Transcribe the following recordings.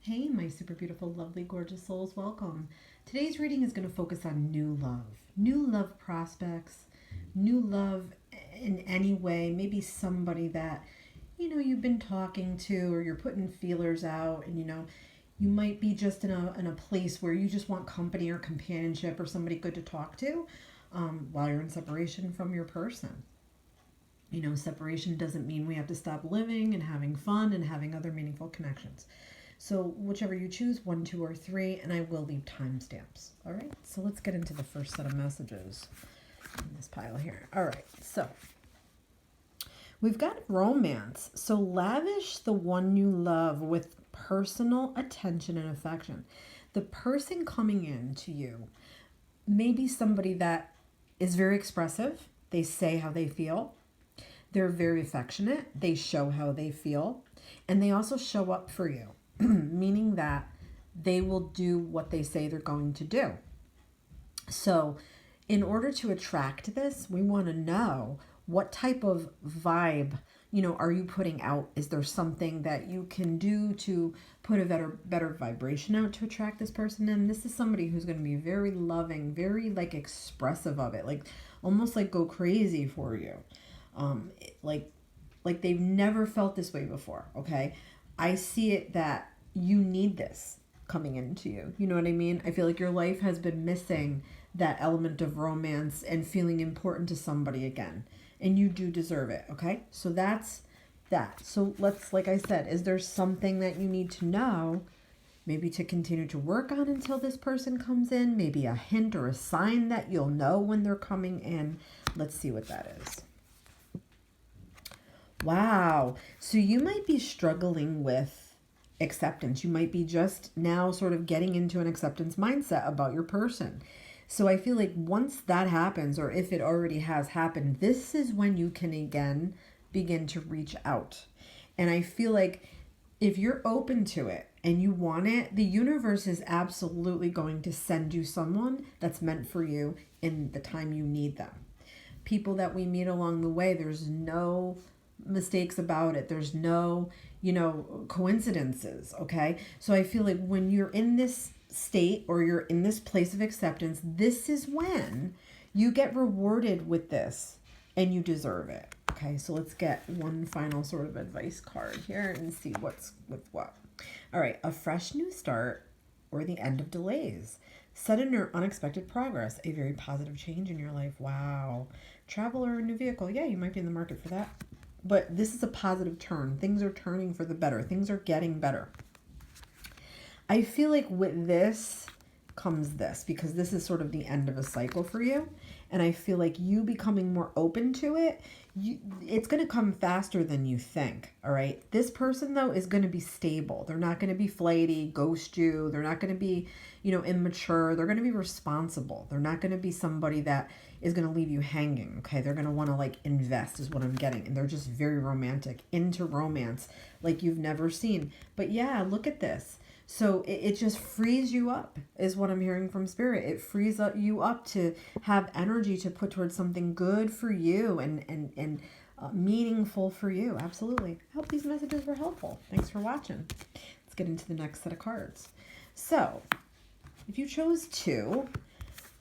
Hey, my super beautiful, lovely, gorgeous souls, welcome. Today's reading is going to focus on new love prospects, new love in any way. Maybe somebody that you've been talking to, or you're putting feelers out, and you might be just in a place where you just want company or companionship or somebody good to talk to while you're in separation from your person. Separation doesn't mean we have to stop living and having fun and having other meaningful connections. So, whichever you choose, one, two, or three, and I will leave timestamps. All right, so let's get into the first set of messages in this pile here. All right, so we've got romance. So, lavish the one you love with personal attention and affection. The person coming in to you may be somebody that is very expressive, they say how they feel. They're very affectionate. They show how they feel. And they also show up for you, meaning that they will do what they say they're going to do. So, in order to attract this, we want to know what type of vibe, are you putting out? Is there something that you can do to put a better vibration out to attract this person in? This is somebody who's going to be very loving, very like expressive of it, like almost like go crazy for you. um, like they've never felt this way before. Okay, I see it that you need this coming into you. You know what I mean? I feel like your life has been missing that element of romance and feeling important to somebody again, and you do deserve it. Okay, so that's that. So let's, like I said, is there something that you need to know? Maybe to continue to work on until this person comes in, maybe a hint or a sign that you'll know when they're coming in. Let's see what that is. Wow. So you might be struggling with acceptance. You might be just now sort of getting into an acceptance mindset about your person. So I feel like once that happens, or if it already has happened, this is when you can again begin to reach out. And I feel like if you're open to it and you want it, the universe is absolutely going to send you someone that's meant for you in the time you need them. People that we meet along the way, there's no mistakes about it. There's no, coincidences. Okay. So I feel like when you're in this state or you're in this place of acceptance, this is when you get rewarded with this and you deserve it. Okay. So let's get one final sort of advice card here and see what's with what. All right. A fresh new start or the end of delays. Sudden or unexpected progress, a very positive change in your life. Wow. Travel or a new vehicle. Yeah, you might be in the market for that. But this is a positive turn. Things are turning for the better. Things are getting better. I feel like with this comes this, because this is sort of the end of a cycle for you. And I feel like you becoming more open to it, it's going to come faster than you think. All right. This person, though, is going to be stable. They're not going to be flighty, ghost you. They're not going to be, immature. They're going to be responsible. They're not going to be somebody that is going to leave you hanging. Okay. They're going to want to like invest is what I'm getting. And they're just very romantic, into romance like you've never seen. But yeah, look at this. So it just frees you up is what I'm hearing from spirit. It frees you up to have energy to put towards something good for you and meaningful for you. Absolutely. I hope these messages were helpful. Thanks for watching. Let's get into the next set of cards. So if you chose to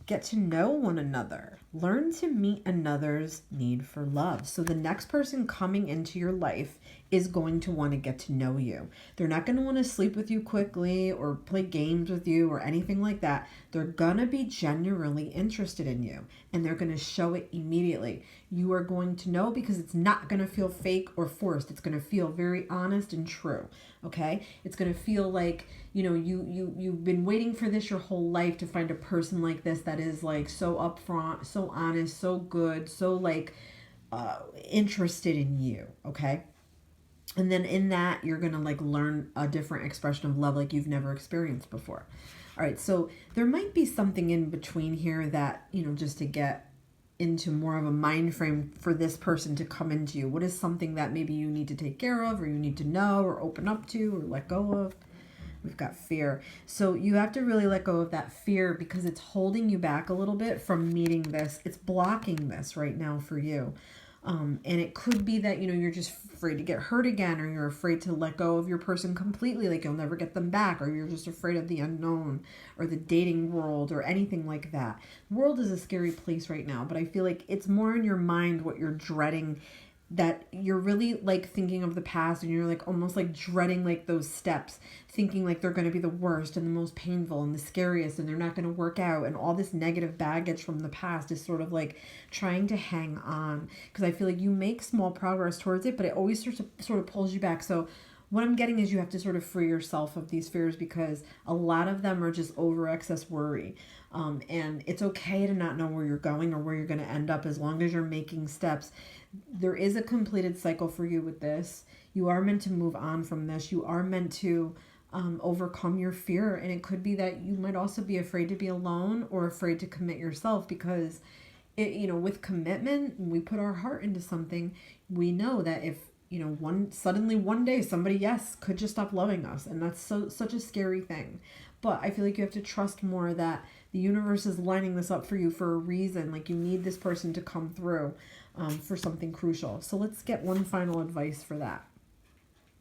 get to know one another, learn to meet another's need for love. So the next person coming into your life is going to want to get to know you. They're not going to want to sleep with you quickly or play games with you or anything like that. They're going to be genuinely interested in you, and they're going to show it immediately. You are going to know because it's not going to feel fake or forced. It's going to feel very honest and true. Okay? It's going to feel like, you've been waiting for this your whole life, to find a person like this that is like so upfront, so honest, so good, so like interested in you. Okay? And then in that, you're going to like learn a different expression of love like you've never experienced before. All right. So there might be something in between here that, just to get into more of a mind frame for this person to come into you. What is something that maybe you need to take care of, or you need to know, or open up to, or let go of? We've got fear. So you have to really let go of that fear, because it's holding you back a little bit from meeting this. It's blocking this right now for you. And it could be that, you're just afraid to get hurt again, or you're afraid to let go of your person completely, like you'll never get them back, or you're just afraid of the unknown or the dating world or anything like that. The world is a scary place right now, but I feel like it's more in your mind what you're dreading, that you're really like thinking of the past, and you're like almost like dreading like those steps, thinking like they're going to be the worst and the most painful and the scariest, and they're not going to work out, and all this negative baggage from the past is sort of like trying to hang on, because I feel like you make small progress towards it, but it always sort of pulls you back. So what I'm getting is you have to sort of free yourself of these fears, because a lot of them are just over excess worry. And it's okay to not know where you're going or where you're going to end up, as long as you're making steps. There is a completed cycle for you with this. You are meant to move on from this. You are meant to overcome your fear. And it could be that you might also be afraid to be alone, or afraid to commit yourself, because with commitment, when we put our heart into something, we know that if one day somebody, yes, could just stop loving us, and that's such a scary thing. But I feel like you have to trust more that the universe is lining this up for you for a reason. Like, you need this person to come through for something crucial. So let's get one final advice for that.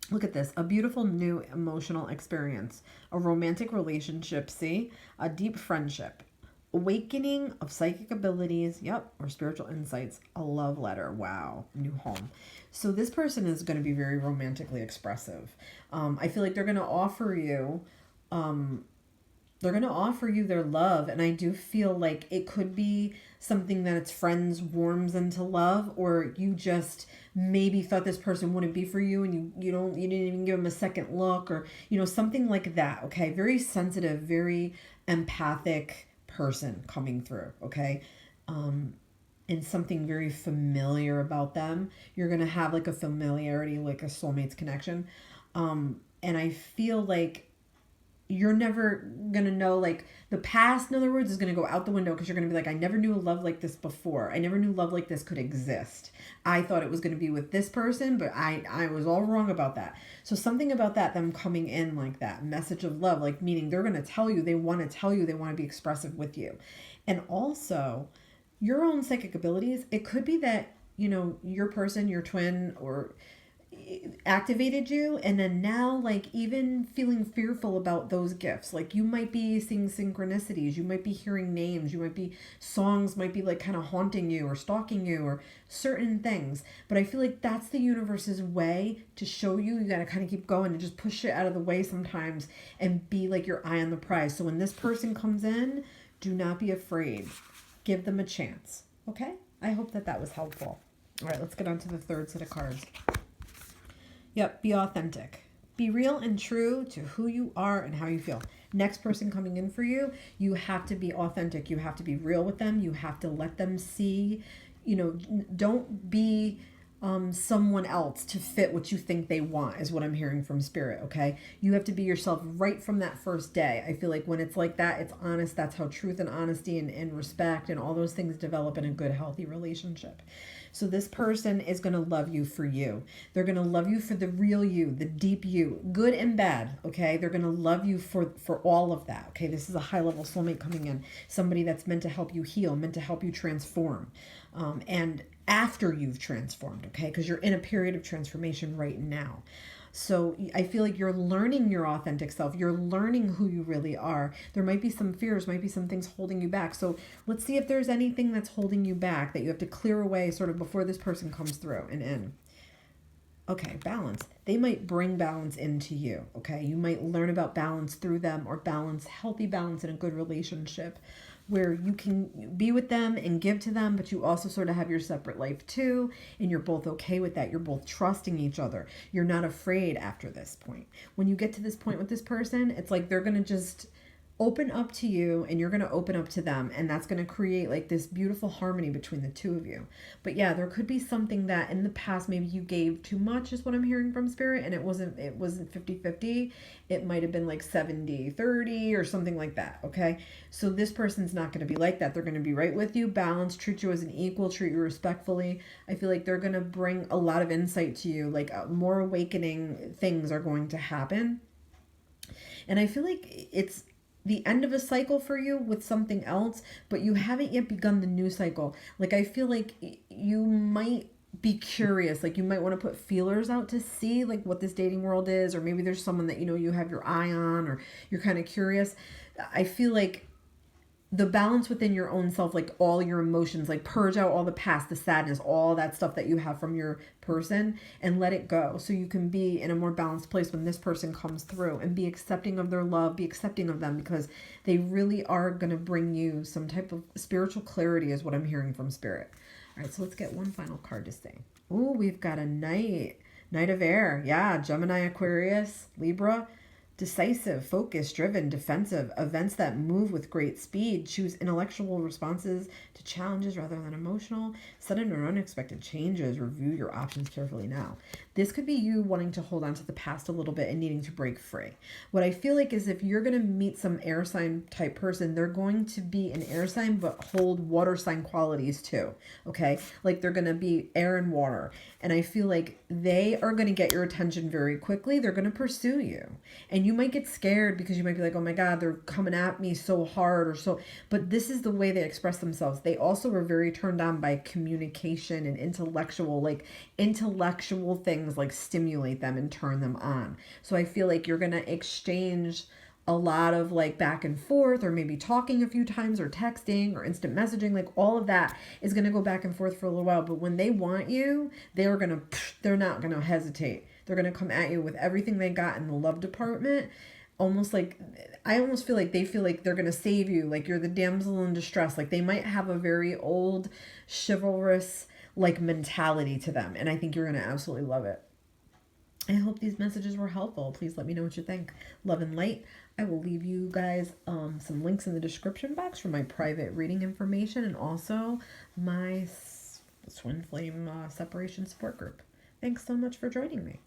Look at this. A beautiful new emotional experience, a romantic relationship, see, a deep friendship, awakening of psychic abilities, yep, or spiritual insights, a love letter, wow, new home. So this person is going to be very romantically expressive. I feel like they're going to offer you their love, and I do feel like it could be something that its friends warms into love, or you just maybe thought this person wouldn't be for you, and you didn't even give them a second look, or something like that. Okay, very sensitive, very empathic person coming through. Okay, and something very familiar about them. You're gonna have like a familiarity, like a soulmate's connection, and I feel like you're never gonna know, like, the past, in other words, is gonna go out the window, because you're gonna be like, I never knew a love like this before. I never knew love like this could exist. I thought it was gonna be with this person, but I was all wrong about that. So something about that, them coming in like that message of love, like, meaning they're gonna tell you, they want to be expressive with you. And also your own psychic abilities. It could be that your person, your twin, or activated you, and then now, like, even feeling fearful about those gifts, like, you might be seeing synchronicities, you might be hearing names, you might be, songs might be like kind of haunting you or stalking you, or certain things. But I feel like that's the universe's way to show you got to kind of keep going, and just push it out of the way sometimes, and be like your eye on the prize. So when this person comes in, do not be afraid. Give them a chance. Okay, I hope that was helpful. All right, let's get on to the third set of cards. Yep, be authentic. Be real and true to who you are and how you feel. Next person coming in for you, you have to be authentic. You have to be real with them. You have to let them see, don't be someone else to fit what you think they want, is what I'm hearing from Spirit, okay? You have to be yourself right from that first day. I feel like when it's like that, it's honest. That's how truth and honesty and respect and all those things develop in a good, healthy relationship. So this person is going to love you for you. They're going to love you for the real you, the deep you, good and bad, okay? They're going to love you for all of that, okay? This is a high-level soulmate coming in, somebody that's meant to help you heal, meant to help you transform. And after you've transformed, okay? Because you're in a period of transformation right now. So I feel like you're learning your authentic self. You're learning who you really are. There might be some fears, might be some things holding you back. So let's see if there's anything that's holding you back that you have to clear away sort of before this person comes through and in. Okay, balance. They might bring balance into you, okay? You might learn about balance through them, or healthy balance in a good relationship, where you can be with them and give to them, but you also sort of have your separate life too, and you're both okay with that. You're both trusting each other. You're not afraid after this point. When you get to this point with this person, it's like they're going to just open up to you, and you're going to open up to them, and that's going to create like this beautiful harmony between the two of you. But yeah, there could be something that in the past maybe you gave too much, is what I'm hearing from Spirit, and it wasn't 50-50. It might have been like 70-30 or something like that, okay? So this person's not going to be like that. They're going to be right with you, balance, treat you as an equal, treat you respectfully. I feel like they're going to bring a lot of insight to you, like more awakening things are going to happen. And I feel like it's the end of a cycle for you with something else, but you haven't yet begun the new cycle. Like, I feel like you might be curious. Like you might want to put feelers out to see like what this dating world is, or maybe there's someone that you have your eye on, or you're kind of curious. I feel like the balance within your own self, like all your emotions, like purge out all the past, the sadness, all that stuff that you have from your person, and let it go so you can be in a more balanced place when this person comes through, and be accepting of their love, be accepting of them, because they really are going to bring you some type of spiritual clarity is what I'm hearing from spirit. All right, so let's get one final card to say. Oh, we've got a knight of air. Yeah, Gemini, Aquarius, Libra. Decisive, focused, driven, defensive, events that move with great speed, choose intellectual responses to challenges rather than emotional, sudden or unexpected changes, review your options carefully now. This could be you wanting to hold on to the past a little bit and needing to break free. What I feel like is if you're going to meet some air sign type person, they're going to be an air sign but hold water sign qualities too, okay? Like they're going to be air and water. And I feel like they are going to get your attention very quickly. They're going to pursue you. And you might get scared because you might be like, oh my God, they're coming at me so hard or so. But this is the way they express themselves. They also are very turned on by communication and intellectual things like stimulate them and turn them on. So I feel like you're going to exchange a lot of like back and forth, or maybe talking a few times, or texting, or instant messaging. Like all of that is going to go back and forth for a little while. But when they want you, they're not going to hesitate. They're going to come at you with everything they got in the love department. Almost like, I almost feel like they feel like they're going to save you. Like you're the damsel in distress. Like they might have a very old chivalrous like mentality to them. And I think you're going to absolutely love it. I hope these messages were helpful. Please let me know what you think. Love and light. I will leave you guys some links in the description box for my private reading information, and also my Twin Flame separation support group. Thanks so much for joining me.